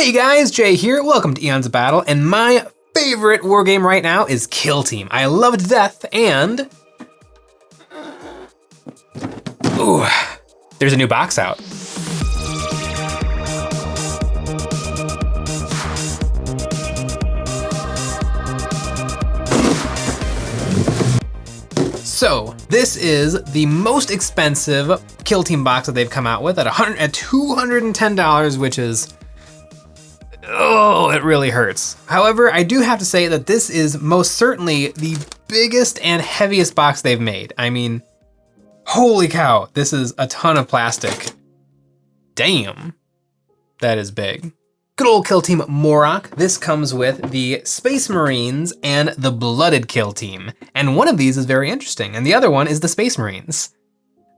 Hey guys, Jay here. Welcome to Eons of Battle, and my favorite war game right now is Kill Team. I love it to death, and ooh, there's a new box out. So this is the most expensive Kill Team box that they've come out with at $210, which is, oh, it really hurts. However, I do have to say that this is most certainly the biggest and heaviest box they've made. I mean, holy cow, this is a ton of plastic. Damn, that is big. Good old Kill Team Moroch. This comes with the Space Marines and the Blooded Kill Team. And one of these is very interesting, and the other one is the Space Marines.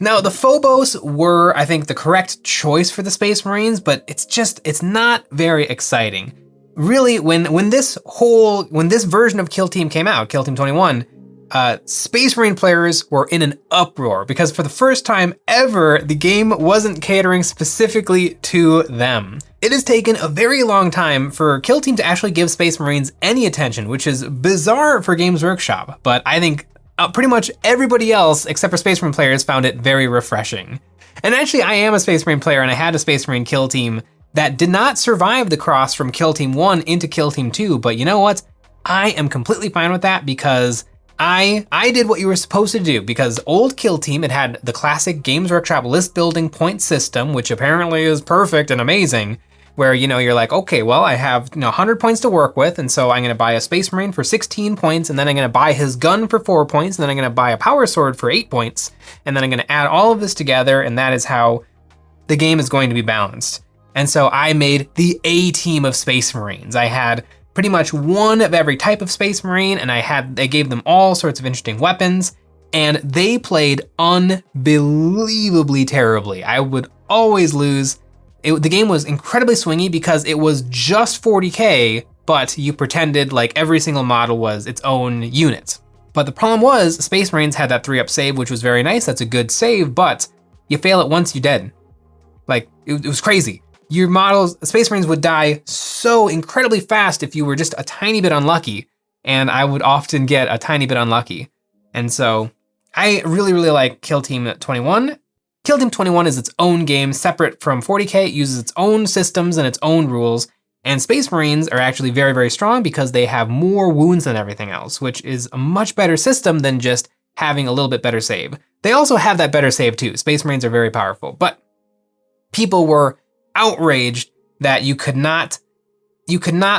Now, the Phobos were, I think, the correct choice for the Space Marines, but it's not very exciting. Really, when this version of Kill Team came out, Kill Team 21, Space Marine players were in an uproar because for the first time ever, the game wasn't catering specifically to them. It has taken a very long time for Kill Team to actually give Space Marines any attention, which is bizarre for Games Workshop, but I think pretty much everybody else except for Space Marine players found it very refreshing. And actually, I am a Space Marine player and I had a Space Marine Kill Team that did not survive the cross from Kill Team 1 into Kill Team 2, but you know what? I am completely fine with that because I did what you were supposed to do, because old Kill Team, it had the classic Games Workshop list building point system, which apparently is perfect and amazing, where, you're like, okay, well, I have 100 points to work with, and so I'm gonna buy a Space Marine for 16 points, and then I'm gonna buy his gun for 4 points, and then I'm gonna buy a Power Sword for 8 points, and then I'm gonna add all of this together, and that is how the game is going to be balanced. And so I made the A team of Space Marines. I had pretty much one of every type of Space Marine, and I gave them all sorts of interesting weapons, and they played unbelievably terribly. I would always lose. The game was incredibly swingy because it was just 40K, but you pretended like every single model was its own unit. But the problem was Space Marines had that 3-up save, which was very nice. That's a good save, but you fail it once, you're dead. Like, it was crazy. Your models, Space Marines would die so incredibly fast if you were just a tiny bit unlucky, and I would often get a tiny bit unlucky. And so I really, really like Kill Team 21. Kill Team 21 is its own game, separate from 40K. It uses its own systems and its own rules. And Space Marines are actually very, very strong because they have more wounds than everything else, which is a much better system than just having a little bit better save. They also have that better save too. Space Marines are very powerful, but people were outraged that you could not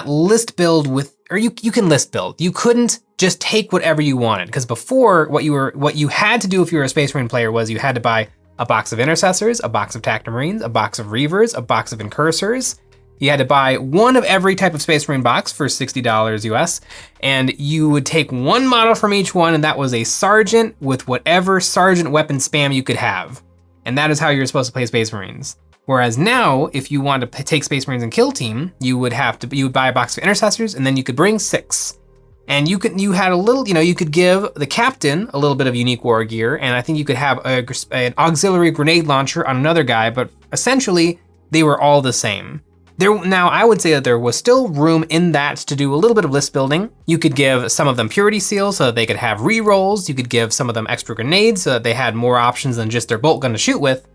list build with, or you can list build. You couldn't just take whatever you wanted, because before what you had to do if you were a Space Marine player was you had to buy a box of Intercessors, a box of Tactimarines, a box of Reavers, a box of Incursors. You had to buy one of every type of Space Marine box for $60 US, and you would take one model from each one, and that was a Sergeant with whatever Sergeant weapon spam you could have. And that is how you're supposed to play Space Marines. Whereas now, if you want to take Space Marines and Kill Team, you would buy a box of Intercessors, and then you could bring 6. And you had a little, you could give the captain a little bit of unique war gear, and I think you could have an auxiliary grenade launcher on another guy, but essentially they were all the same. Now, I would say that there was still room in that to do a little bit of list building. You could give some of them purity seals so that they could have re-rolls. You could give some of them extra grenades so that they had more options than just their bolt gun to shoot with.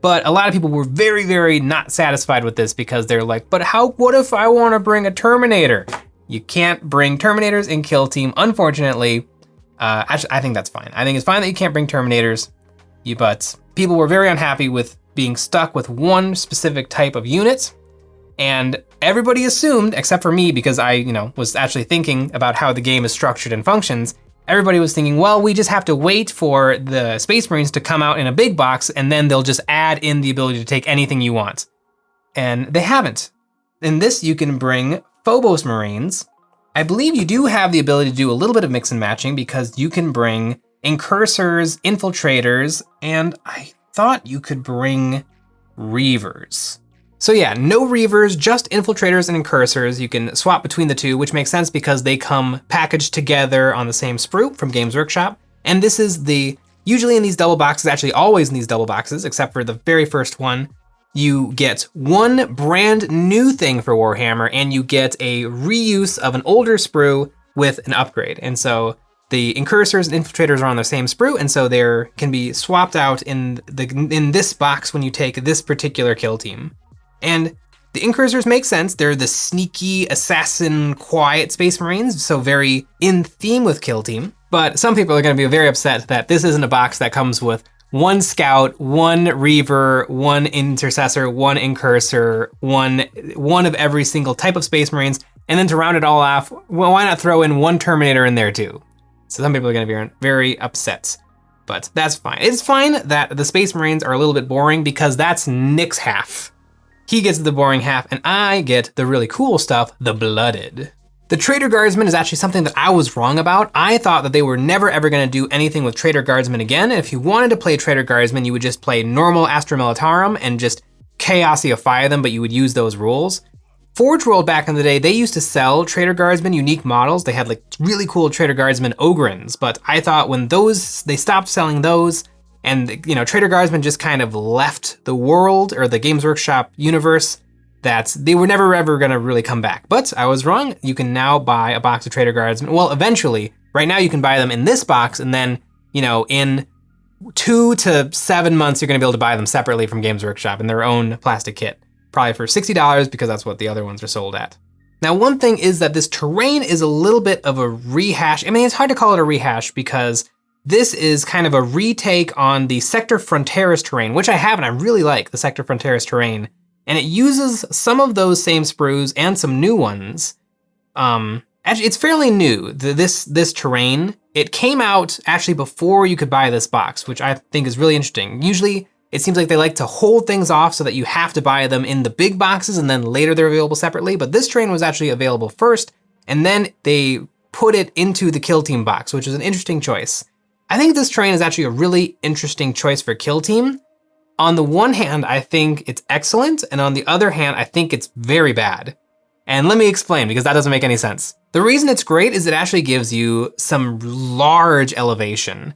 But a lot of people were very, very not satisfied with this because they're like, but what if I want to bring a Terminator? You can't bring Terminators in Kill Team, unfortunately. Actually, I think that's fine. I think it's fine that you can't bring Terminators, but people were very unhappy with being stuck with one specific type of unit. And everybody assumed, except for me, because I, was actually thinking about how the game is structured and functions, everybody was thinking, well, we just have to wait for the Space Marines to come out in a big box, and then they'll just add in the ability to take anything you want. And they haven't. In this, you can bring Phobos Marines. I believe you do have the ability to do a little bit of mix and matching because you can bring Incursors, Infiltrators, and I thought you could bring Reavers. So yeah, no Reavers, just Infiltrators and Incursors. You can swap between the two, which makes sense because they come packaged together on the same sprue from Games Workshop. And this is usually in these double boxes, actually always in these double boxes, except for the very first one, you get one brand new thing for Warhammer, and you get a reuse of an older sprue with an upgrade. And so the incursors and infiltrators are on the same sprue, and so they can be swapped out in this box when you take this particular kill team. And the incursors make sense. They're the sneaky, assassin, quiet Space Marines, so very in theme with kill team. But some people are going to be very upset that this isn't a box that comes with one scout, one reaver, one intercessor, one incursor, one of every single type of Space Marines, and then to round it all off, well, why not throw in one Terminator in there too? So some people are going to be very upset, but that's fine. It's fine that the Space Marines are a little bit boring because that's Nick's half. He gets the boring half, and I get the really cool stuff, the blooded. The Traitor Guardsman is actually something that I was wrong about. I thought that they were never ever going to do anything with Traitor Guardsman again. If you wanted to play Traitor Guardsman, you would just play normal Astra Militarum and just Chaosiify them, but you would use those rules. Forge World back in the day, they used to sell Traitor Guardsman unique models. They had like really cool Traitor Guardsman Ogrins, but I thought when they stopped selling those, and Traitor Guardsman just kind of left the world or the Games Workshop universe, that they were never ever gonna really come back. But I was wrong. You can now buy a box of Traitor Guardsman. Well, eventually, right now you can buy them in this box, and then, in 2 to 7 months, you're gonna be able to buy them separately from Games Workshop in their own plastic kit. Probably for $60 because that's what the other ones are sold at. Now, one thing is that this terrain is a little bit of a rehash. I mean, it's hard to call it a rehash because this is kind of a retake on the Sector Fronteris terrain, which I have and I really like the Sector Fronteris terrain. And it uses some of those same sprues and some new ones. Actually, it's fairly new, this terrain. It came out actually before you could buy this box, which I think is really interesting. Usually, it seems like they like to hold things off so that you have to buy them in the big boxes and then later they're available separately. But this terrain was actually available first, and then they put it into the Kill Team box, which is an interesting choice. I think this terrain is actually a really interesting choice for Kill Team. On the one hand, I think it's excellent, and on the other hand, I think it's very bad. And let me explain, because that doesn't make any sense. The reason it's great is it actually gives you some large elevation.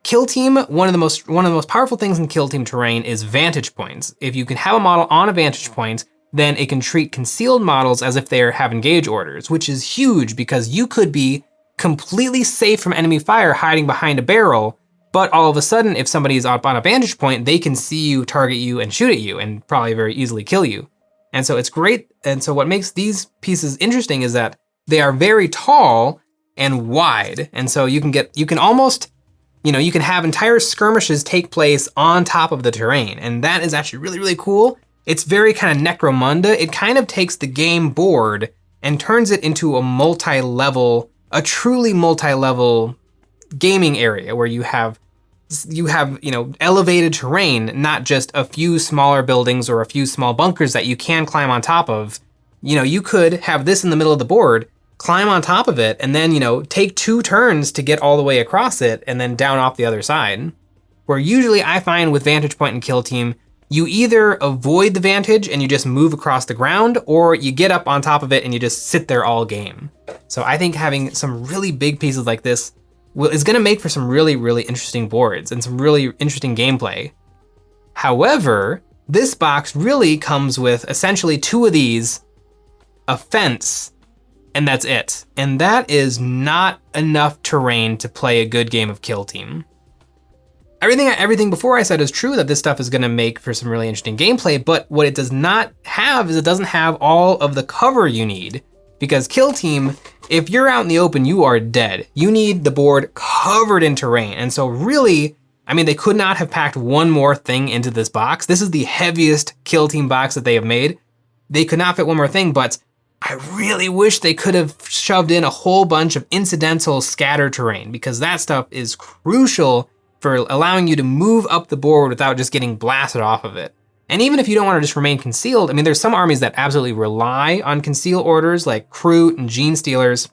Kill Team, one of the most powerful things in Kill Team terrain is vantage points. If you can have a model on a vantage point, then it can treat concealed models as if they have engage orders, which is huge because you could be completely safe from enemy fire hiding behind a barrel, but all of a sudden, if somebody is up on a vantage point, they can see you, target you, and shoot at you, and probably very easily kill you. And so it's great. And so what makes these pieces interesting is that they are very tall and wide. And so you can almost, you can have entire skirmishes take place on top of the terrain. And that is actually really, really cool. It's very kind of Necromunda. It kind of takes the game board and turns it into a truly multi-level gaming area where you have elevated terrain, not just a few smaller buildings or a few small bunkers that you can climb on top of. You could have this in the middle of the board, climb on top of it, and then, take 2 turns to get all the way across it and then down off the other side. Where usually I find with Vantage Point and Kill Team, you either avoid the vantage and you just move across the ground, or you get up on top of it and you just sit there all game. So I think having some really big pieces like this is gonna make for some really, really interesting boards and some really interesting gameplay. However, this box really comes with essentially 2 of these, a fence, and that's it. And that is not enough terrain to play a good game of Kill Team. Everything before I said is true, that this stuff is gonna make for some really interesting gameplay, but what it does not have is it doesn't have all of the cover you need. Because Kill Team, if you're out in the open, you are dead. You need the board covered in terrain. And so really, they could not have packed one more thing into this box. This is the heaviest Kill Team box that they have made. They could not fit one more thing, but I really wish they could have shoved in a whole bunch of incidental scatter terrain, because that stuff is crucial for allowing you to move up the board without just getting blasted off of it. And even if you don't want to just remain concealed, there's some armies that absolutely rely on conceal orders like Kroot and Gene Stealers.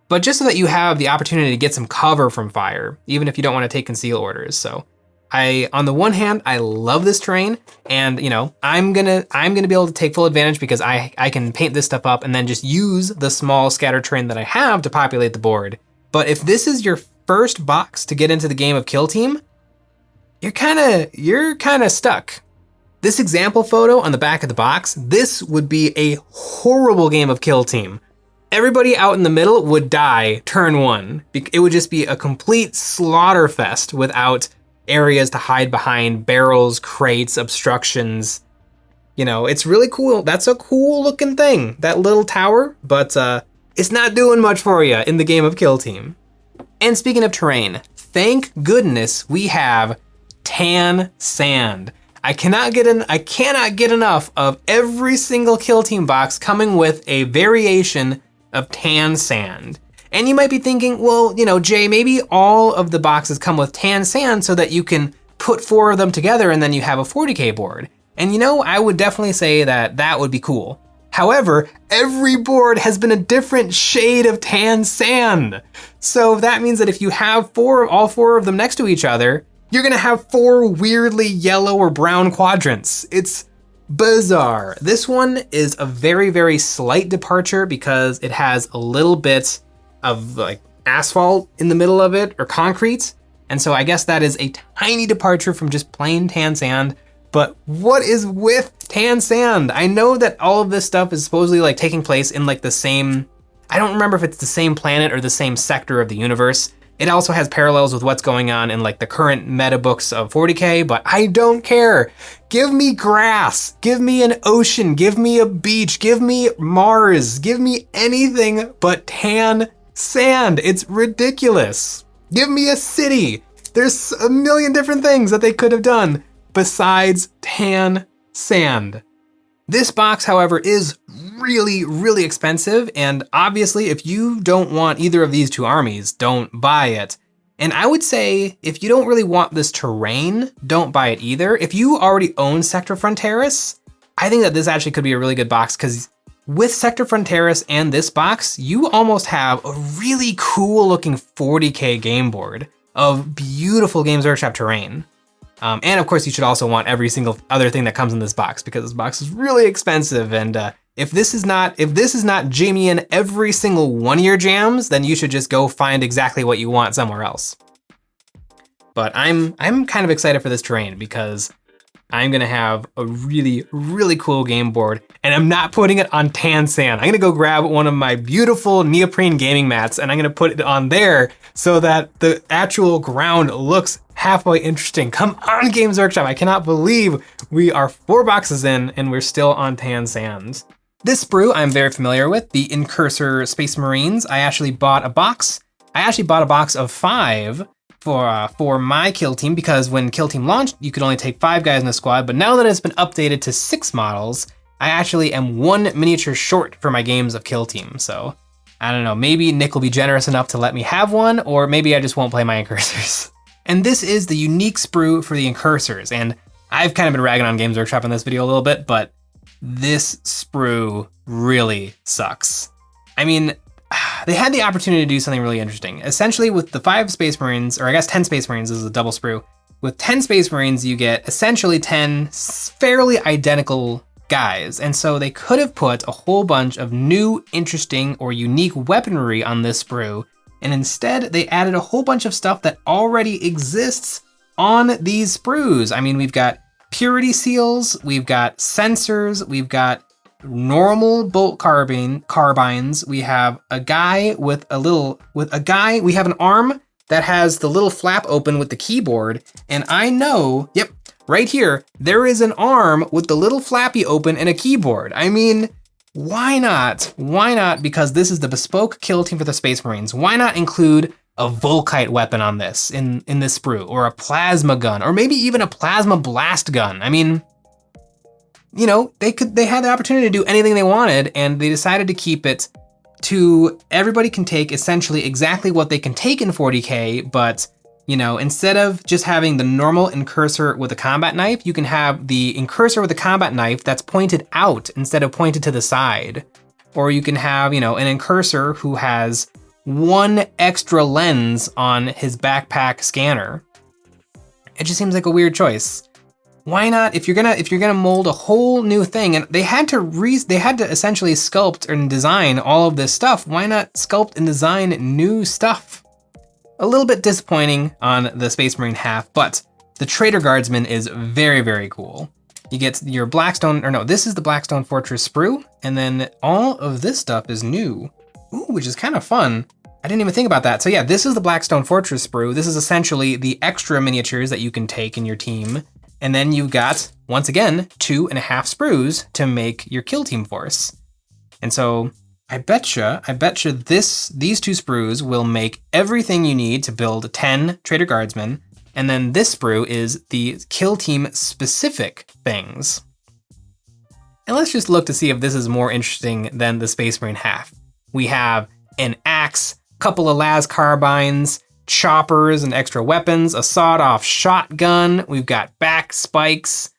But just so that you have the opportunity to get some cover from fire, even if you don't want to take conceal orders. So on the one hand, I love this terrain, and I'm gonna be able to take full advantage because I can paint this stuff up and then just use the small scatter terrain that I have to populate the board. But if this is your first box to get into the game of Kill Team, you're kind of stuck. This example photo on the back of the box, this would be a horrible game of Kill Team. Everybody out in the middle would die turn 1. It would just be a complete slaughter fest without areas to hide behind, barrels, crates, obstructions. You know, it's really cool. That's a cool looking thing, that little tower, but it's not doing much for you in the game of Kill Team. And speaking of terrain, thank goodness we have tan sand. I cannot get enough of every single Kill Team box coming with a variation of tan sand. And you might be thinking, well, you know, Jay, maybe all of the boxes come with tan sand so that you can put 4 of them together and then you have a 40K board. And you know, I would definitely say that that would be cool. However, every board has been a different shade of tan sand. So that means that if you have all 4 of them next to each other, you're gonna have 4 weirdly yellow or brown quadrants. It's bizarre. This one is a very, very slight departure because it has a little bit of like asphalt in the middle of it or concrete. And so I guess that is a tiny departure from just plain tan sand. But what is with tan sand? I know that all of this stuff is supposedly like taking place in like the same, I don't remember if it's the same planet or the same sector of the universe. It also has parallels with what's going on in like the current meta books of 40K, but I don't care. Give me grass, give me an ocean, give me a beach, give me Mars, give me anything but tan sand. It's ridiculous. Give me a city. There's a million different things that they could have done besides tan sand. This box, however, is really, really expensive, and obviously if you don't want either of these 2 armies, don't buy it. And I would say if you don't really want this terrain, don't buy it either. If you already own Sector Fronteras, I think that this actually could be a really good box because with Sector Fronteras and this box, you almost have a really cool looking 40K game board of beautiful Games Workshop terrain. And of course, you should also want every single other thing that comes in this box because this box is really expensive. And if this is not Jamie in every single one of your jams, then you should just go find exactly what you want somewhere else. But I'm kind of excited for this terrain because I'm gonna have a really, really cool game board, and I'm not putting it on tan sand. I'm gonna go grab one of my beautiful neoprene gaming mats and I'm gonna put it on there so that the actual ground looks halfway interesting. Come on, Games Workshop. I cannot believe we are 4 boxes in and we're still on tan sand. This sprue I'm very familiar with, the Incursor Space Marines. I actually bought a box. Of 5 for my Kill Team because when Kill Team launched, you could only take 5 guys in the squad, but now that it's been updated to 6 models, I actually am 1 miniature short for my games of Kill Team. So I don't know, maybe Nick will be generous enough to let me have one, or maybe I just won't play my Incursors. And this is the unique sprue for the Incursors, and I've kind of been ragging on Games Workshop in this video a little bit, but this sprue really sucks. I mean, they had the opportunity to do something really interesting. Essentially with the 5 Space Marines, or I guess 10 Space Marines, this is a double sprue. With 10 Space Marines, you get essentially 10 fairly identical guys. And so they could have put a whole bunch of new, interesting, or unique weaponry on this sprue. And instead they added a whole bunch of stuff that already exists on these sprues. I mean, we've got purity seals, we've got sensors, we've got normal bolt carbines. We have a guy with we have an arm that has the little flap open with the keyboard. And I know, yep, right here, there is an arm with the little flappy open and a keyboard. I mean, why not? Why not? Because this is the bespoke Kill Team for the Space Marines. Why not include a Volkite weapon on this in this sprue, or a plasma gun, or maybe even a plasma blast gun? I mean, you know, they had the opportunity to do anything they wanted, and they decided to keep it to everybody can take essentially exactly what they can take in 40K, but you know, instead of just having the normal Incursor with a combat knife, you can have the Incursor with a combat knife that's pointed out instead of pointed to the side. Or you can have, you know, an Incursor who has 1 extra lens on his backpack scanner. It just seems like a weird choice. Why not, if you're gonna mold a whole new thing, and they had to essentially sculpt and design all of this stuff, why not sculpt and design new stuff? A little bit disappointing on the Space Marine half, but the Traitor Guardsman is very, very cool. You get your Blackstone, or no, this is the Blackstone Fortress sprue, and then all of this stuff is new. Ooh, which is kind of fun. I didn't even think about that. So yeah, this is the Blackstone Fortress sprue. This is essentially the extra miniatures that you can take in your team. And then you've got, once again, 2.5 sprues to make your kill team force. And so I betcha these 2 sprues will make everything you need to build 10 Traitor Guardsmen. And then this sprue is the kill team specific things. And let's just look to see if this is more interesting than the Space Marine half. We have an axe, couple of las carbines, choppers and extra weapons, a sawed-off shotgun. We've got back spikes.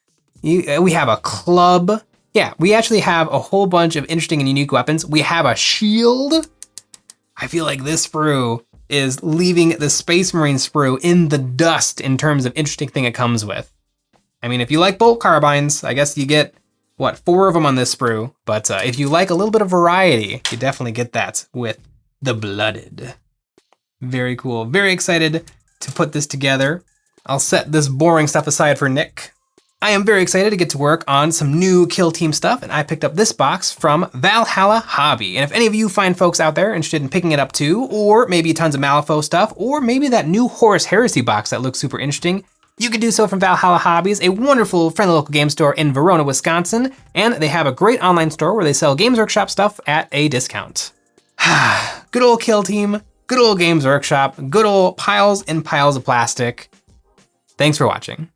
We have a club. Yeah, we actually have a whole bunch of interesting and unique weapons. We have a shield. I feel like this sprue is leaving the Space Marine sprue in the dust in terms of interesting thing it comes with. I mean, if you like bolt carbines, I guess you get, what, 4 of them on this sprue. But if you like a little bit of variety, you definitely get that with the Blooded. Very cool. Very excited to put this together. I'll set this boring stuff aside for Nick. I am very excited to get to work on some new kill team stuff, and I picked up this box from Valhalla Hobby. And if any of you find folks out there interested in picking it up too, or maybe tons of Malifaux stuff, or maybe that new Horus Heresy box that looks super interesting, you can do so from Valhalla Hobbies, a wonderful friendly local game store in Verona, Wisconsin, and they have a great online store where they sell Games Workshop stuff at a discount. Good old kill team, good old Games Workshop, good old piles and piles of plastic. Thanks for watching.